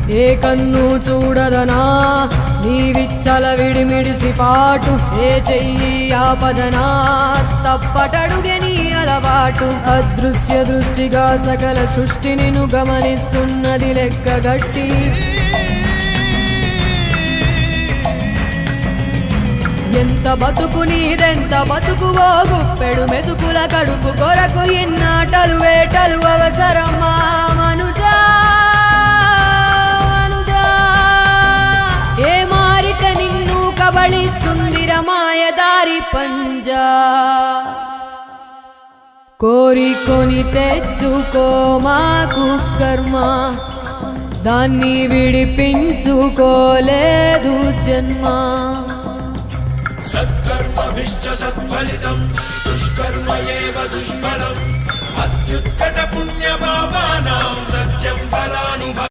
ఏ కన్ను చూడదనా నీ విచ్చల విడిమిడిసి పాటు, ఏ చెయ్యి ఆపదనా తప్పటడుగే నీ అలవాటు. అదృశ్య దృష్టిగా సకల సృష్టిని ను గమనిస్తున్నది లెక్కగట్టి, ఎంత బతుకు నీదెంత బతుకువో గుప్పెడు మెతుకుల కడుపు కొరకు ఎన్నాటలు వేటలు అవసరమా మనుజా మనుజా. ఏ మారిక నిన్ను కబళిస్తుందిర మాయదారి పంజా. కోరికొని తెచ్చుకో మాకు కర్మ, దాన్ని విడిపించుకోలేదు జన్మ. సత్కర్మభిశ్చ సత్ఫలితం దుష్కర్మ ఏవ దుష్ఫలం. అత్యుత్కట పుణ్య పాపానాం సత్యం ఫలానుభవం.